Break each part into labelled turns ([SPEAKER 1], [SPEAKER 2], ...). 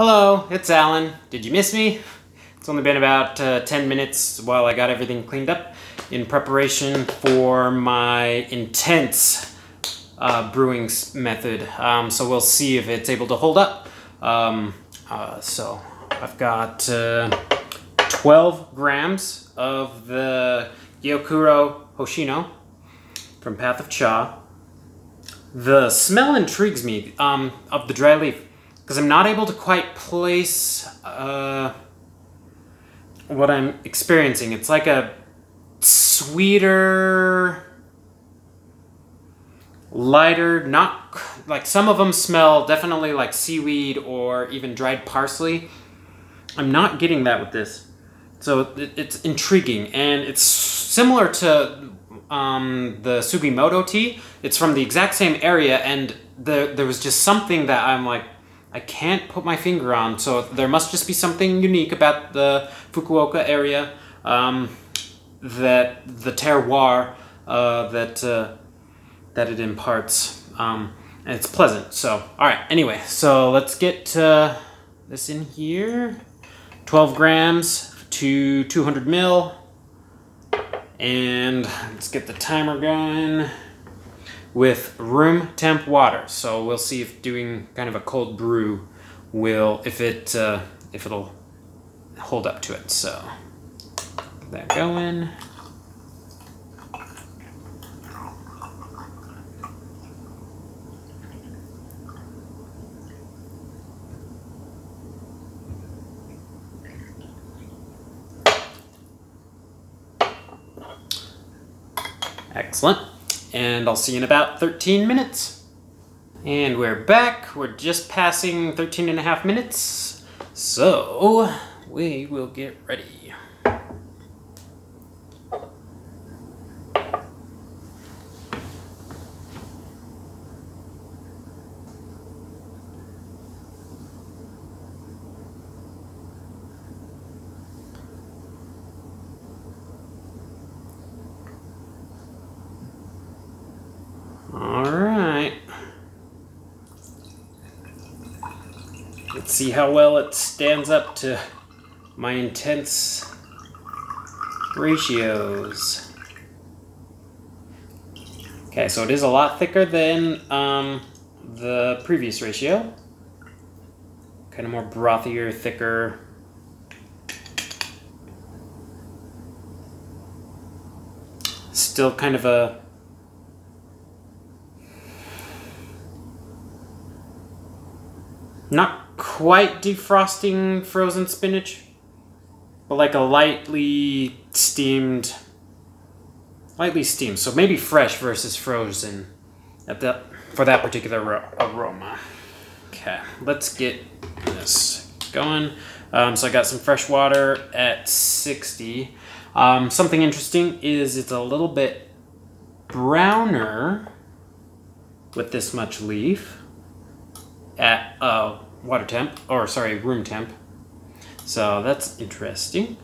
[SPEAKER 1] Hello, it's Alan. Did you miss me? It's only been about 10 minutes while I got everything cleaned up in preparation for my intense brewing method. So we'll see if it's able to hold up. So I've got 12 grams of the Gyokuro Hoshino from Path of Cha. The smell intrigues me of the dry leaf, because I'm not able to quite place what I'm experiencing. It's like a sweeter, lighter, not like some of them smell definitely like seaweed or even dried parsley. I'm not getting that with this. So it's intriguing, and it's similar to the Sugimoto tea. It's from the exact same area, and there was just something that I'm like, I can't put my finger on, so there must just be something unique about the Fukuoka area, that the terroir that it imparts, and it's pleasant. So, all right. Anyway, so let's get this in here. 12 grams to 200 ml, and let's get the timer going with room temp water. So we'll see if doing kind of a cold brew will, if it'll hold up to it. So get that going. Excellent. And I'll see you in about 13 minutes. And we're back. We're just passing 13 and a half minutes. So we will get ready. Let's see how well it stands up to my intense ratios. Okay, so it is a lot thicker than the previous ratio. Kind of more brothier, thicker. Still kind of a not quite defrosting frozen spinach, but like a lightly steamed, so maybe fresh versus frozen for that particular aroma. Okay, let's get this going. So I got some fresh water at 60. Something interesting is it's a little bit browner with this much leaf at water temp, or sorry, room temp. So that's interesting.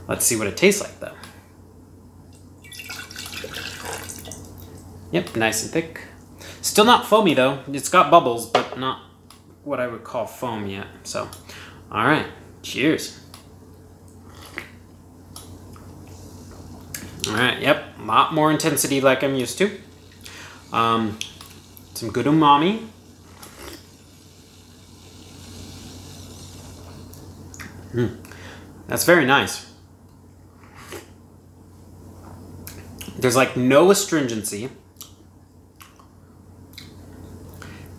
[SPEAKER 1] Let's see what it tastes like though. Yep, nice and thick. Still not foamy though. It's got bubbles, but not what I would call foam yet. So, all right, cheers. All right, yep, a lot more intensity like I'm used to. Some good umami. That's very nice. There's like no astringency.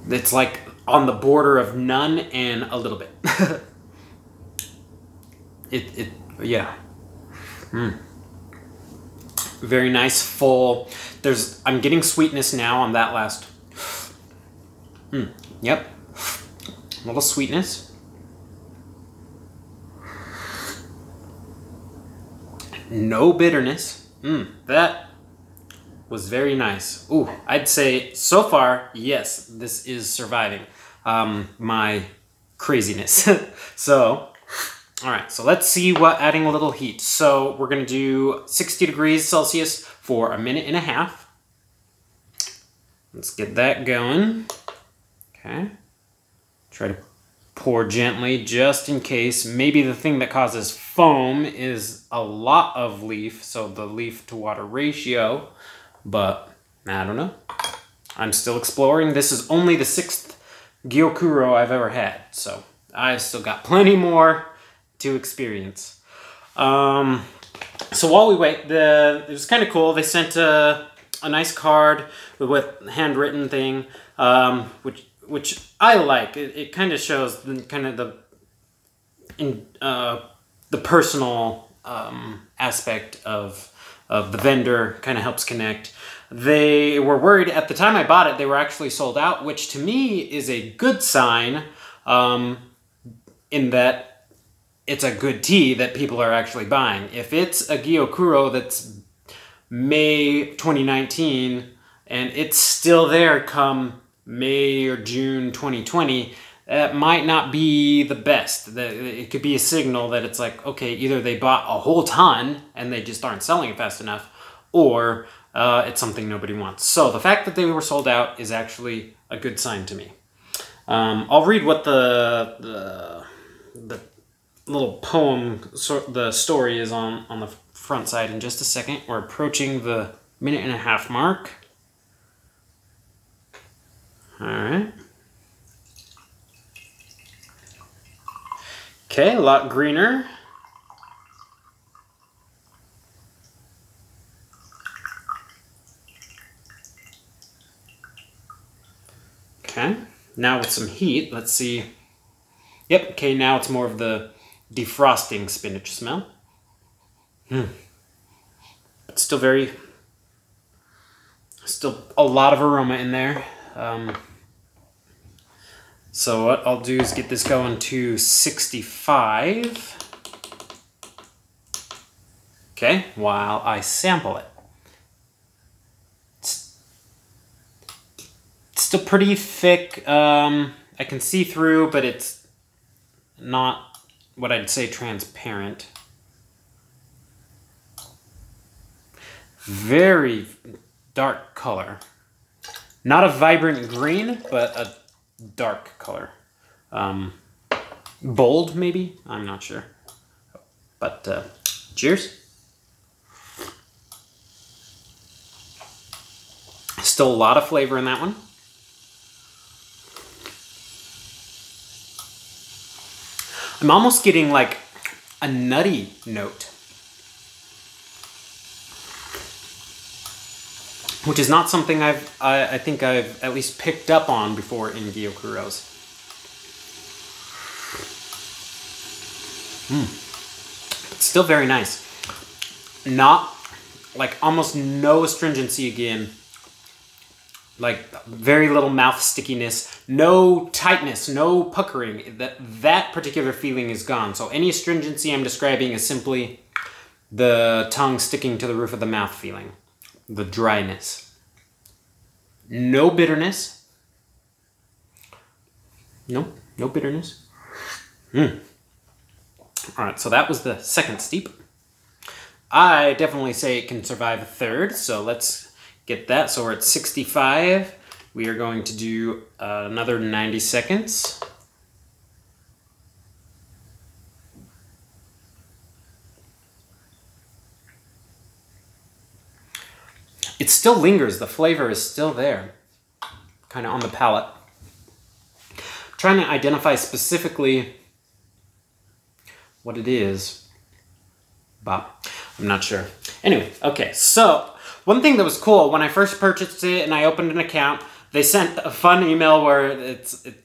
[SPEAKER 1] It's like on the border of none and a little bit. Yeah. Very nice, full. I'm getting sweetness now on that last. Yep. A little sweetness. No bitterness. That was very nice. Ooh, I'd say so far, yes, this is surviving my craziness. So, all right, so let's see what adding a little heat. So we're gonna do 60 degrees Celsius for a minute and a half. Let's get that going. Okay. Try to pour gently just in case. Maybe the thing that causes foam is a lot of leaf, so the leaf to water ratio, but I don't know. I'm still exploring. This is only the 6th Gyokuro I've ever had, so I've still got plenty more to experience. So while we wait, it was kind of cool. They sent a nice card with handwritten thing, which I like. It kind of shows the personal aspect of the vendor. Kind of helps connect. They were worried at the time I bought it. They were actually sold out, which to me is a good sign, in that it's a good tea that people are actually buying. If it's a Gyokuro that's May 2019 and it's still there come May or June 2020, that might not be the best. It could be a signal that it's like, okay, either they bought a whole ton and they just aren't selling it fast enough, or it's something nobody wants. So the fact that they were sold out is actually a good sign to me. I'll read what the little poem, the story is on the front side in just a second. We're approaching the 1.5 minute mark. All right. Okay, a lot greener. Okay, now with some heat, let's see. Yep, okay, now it's more of the defrosting spinach smell. But still still a lot of aroma in there. So what I'll do is get this going to 65. Okay, while I sample it. It's still pretty thick. I can see through, but it's not what I'd say transparent. Very dark color. Not a vibrant green, but a dark color. Bold, maybe? I'm not sure. But cheers. Still a lot of flavor in that one. I'm almost getting like a nutty note, which is not something I think I've at least picked up on before in Gyokuros. It's still very nice. Not like almost no astringency again. Like very little mouth stickiness, no tightness, no puckering. That particular feeling is gone. So any astringency I'm describing is simply the tongue sticking to the roof of the mouth feeling. The dryness. No bitterness. No bitterness. All right, so that was the second steep. I definitely say it can survive a third, so let's get that. So we're at 65. We are going to do another 90 seconds. It still lingers. The flavor is still there, kind of on the palate. Trying to identify specifically what it is, but I'm not sure. Anyway, okay, so one thing that was cool, when I first purchased it and I opened an account, they sent a fun email where it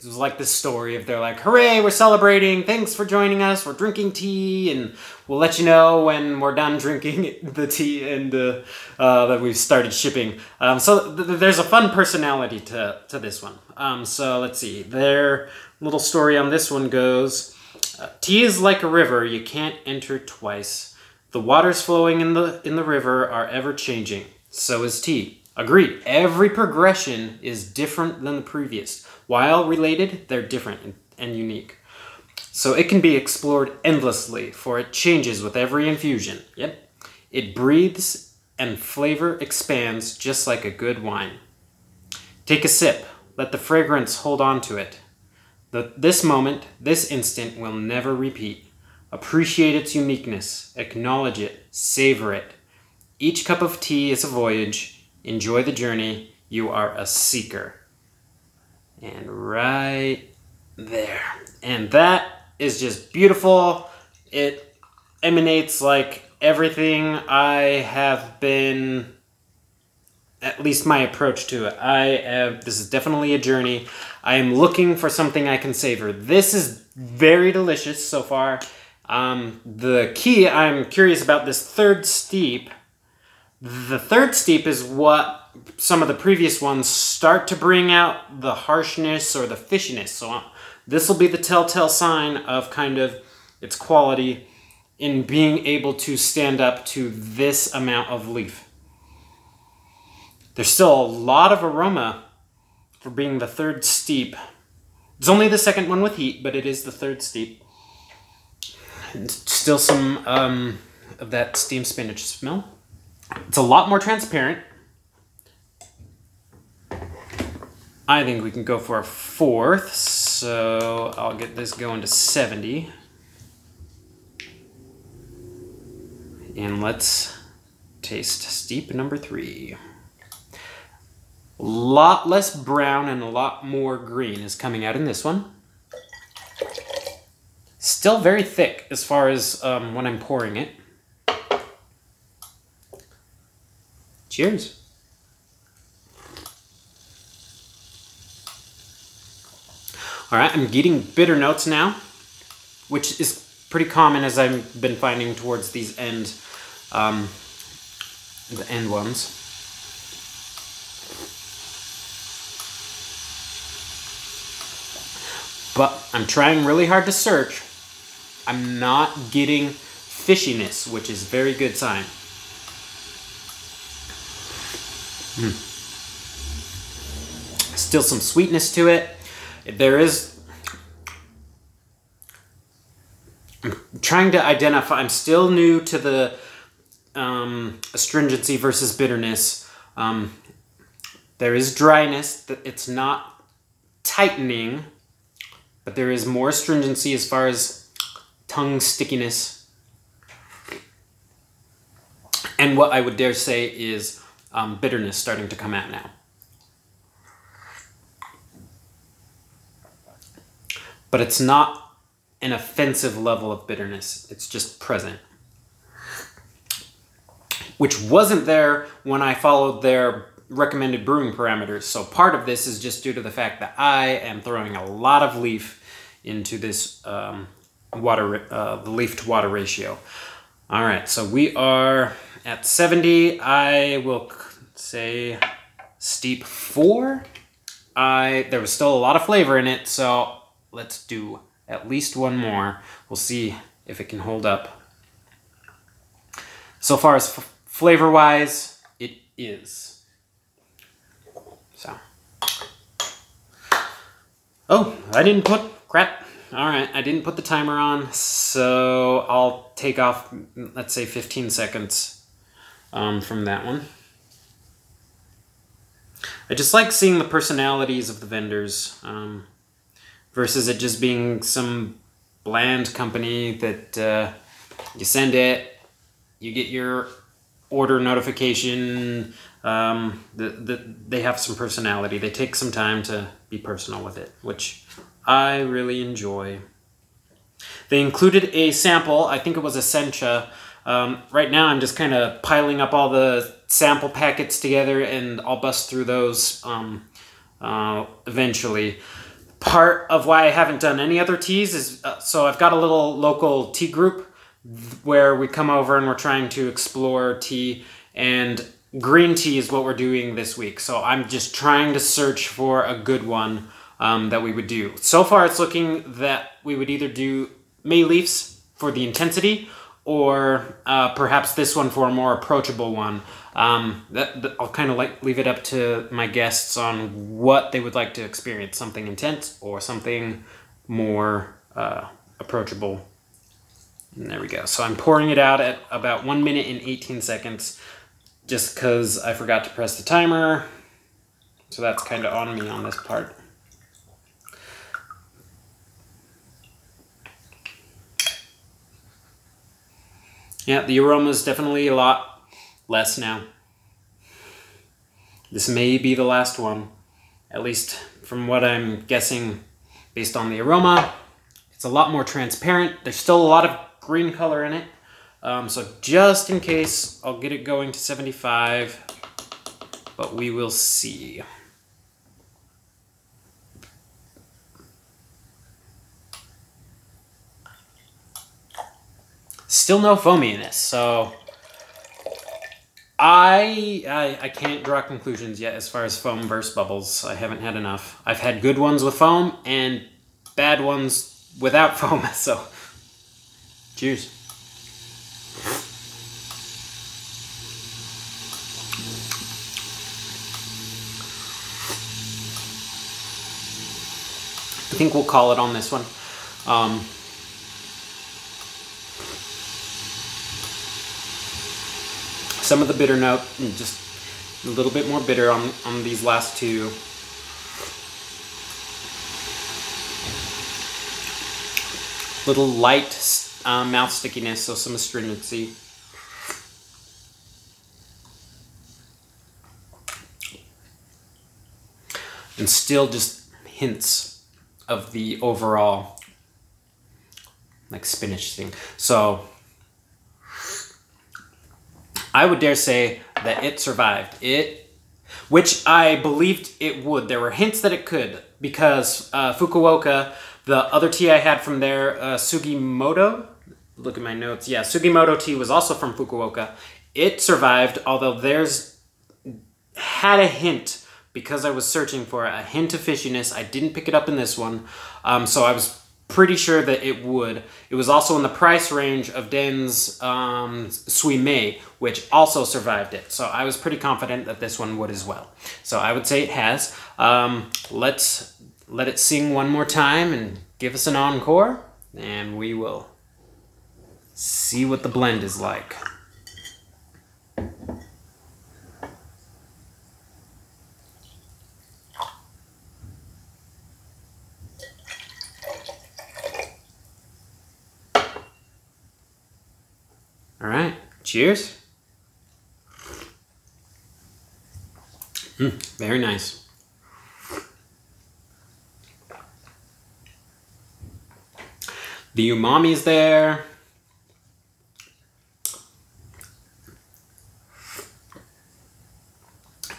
[SPEAKER 1] was like this story of they're like, hooray, we're celebrating, thanks for joining us, we're drinking tea, and we'll let you know when we're done drinking the tea and that we've started shipping. So there's a fun personality to this one. So let's see, their little story on this one goes, tea is like a river, you can't enter twice. The waters flowing in the river are ever changing. So is tea. Agreed. Every progression is different than the previous. While related, they're different and unique. So it can be explored endlessly, for it changes with every infusion. Yep. It breathes and flavor expands just like a good wine. Take a sip. Let the fragrance hold on to it. This moment, this instant will never repeat. Appreciate its uniqueness, acknowledge it, savor it. Each cup of tea is a voyage. Enjoy the journey. You are a seeker. And right there. And that is just beautiful. It emanates like everything I have been, at least my approach to it. This is definitely a journey. I am looking for something I can savor. This is very delicious so far. The key, I'm curious about this third steep. The third steep is what some of the previous ones start to bring out the harshness or the fishiness. So this will be the telltale sign of kind of its quality in being able to stand up to this amount of leaf. There's still a lot of aroma for being the third steep. It's only the second one with heat, but it is the third steep. And still some of that steamed spinach smell. It's a lot more transparent. I think we can go for a fourth, so I'll get this going to 70. And let's taste steep number 3. A lot less brown and a lot more green is coming out in this one. Still very thick as far as when I'm pouring it. Cheers. All right, I'm getting bitter notes now, which is pretty common as I've been finding towards these the end ones. But I'm trying really hard to search. I'm not getting fishiness, which is a very good sign. Still some sweetness to it. There is... I'm trying to identify... I'm still new to the astringency versus bitterness. There is dryness. It's not tightening, but there is more astringency as far as tongue stickiness. And what I would dare say is bitterness starting to come out now. But it's not an offensive level of bitterness. It's just present. Which wasn't there when I followed their recommended brewing parameters. So part of this is just due to the fact that I am throwing a lot of leaf into this the leaf to water ratio. All right, so we are at 70. I will say steep 4. There was still a lot of flavor in it, so let's do at least one more. We'll see if it can hold up. So far as flavor-wise, it is. So. Oh, I didn't put... Crap. All right, I didn't put the timer on, so I'll take off, let's say, 15 seconds from that one. I just like seeing the personalities of the vendors. Versus it just being some bland company that you send it, you get your order notification, they have some personality. They take some time to be personal with it, which I really enjoy. They included a sample, I think it was a sencha. Right now I'm just kind of piling up all the sample packets together and I'll bust through those eventually. Part of why I haven't done any other teas is, so I've got a little local tea group where we come over and we're trying to explore tea, and green tea is what we're doing this week. So I'm just trying to search for a good one that we would do. So far it's looking that we would either do May leaves for the intensity or perhaps this one for a more approachable one. I'll kind of leave it up to my guests on what they would like to experience, something intense or something more approachable. And there we go. So I'm pouring it out at about 1 minute and 18 seconds just because I forgot to press the timer. So that's kind of on me on this part. Yeah, the aroma is definitely a lot less now. This may be the last one, at least from what I'm guessing based on the aroma. It's a lot more transparent. There's still a lot of green color in it. So just in case, I'll get it going to 75, but we will see. Still no foaminess, so I can't draw conclusions yet as far as foam versus bubbles. I haven't had enough. I've had good ones with foam and bad ones without foam, so cheers. I think we'll call it on this one. Some of the bitter note, and just a little bit more bitter on these last two. Little light mouth stickiness, so some astringency. And still just hints of the overall like spinach thing. So I would dare say that it survived. Which I believed it would. There were hints that it could, because Fukuoka, the other tea I had from there, Sugimoto, look at my notes, yeah, Sugimoto tea was also from Fukuoka. It survived, although theirs had a hint, because I was searching for a hint of fishiness. I didn't pick it up in this one, so I was pretty sure that it would. It was also in the price range of Den's Suimei, which also survived it. So I was pretty confident that this one would as well. So I would say it has. Let's let it sing one more time and give us an encore, and we will see what the blend is like. All right, cheers. Very nice. The umami is there.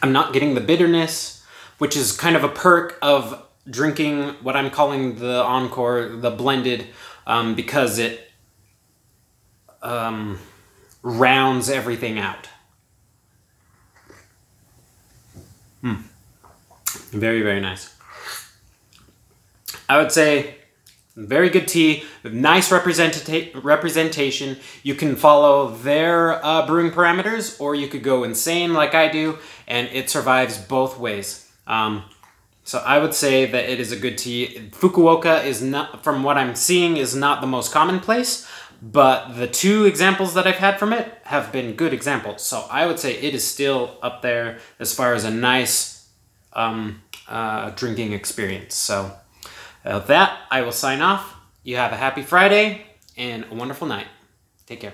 [SPEAKER 1] I'm not getting the bitterness, which is kind of a perk of drinking what I'm calling the encore, the blended, because it rounds everything out. Very, very nice. I would say very good tea, nice representation. You can follow their brewing parameters, or you could go insane like I do, and it survives both ways. So I would say that it is a good tea. Fukuoka is not, from what I'm seeing, is not the most commonplace, but the two examples that I've had from it have been good examples. So I would say it is still up there as far as a nice drinking experience. So with that, I will sign off. You have a happy Friday and a wonderful night. Take care.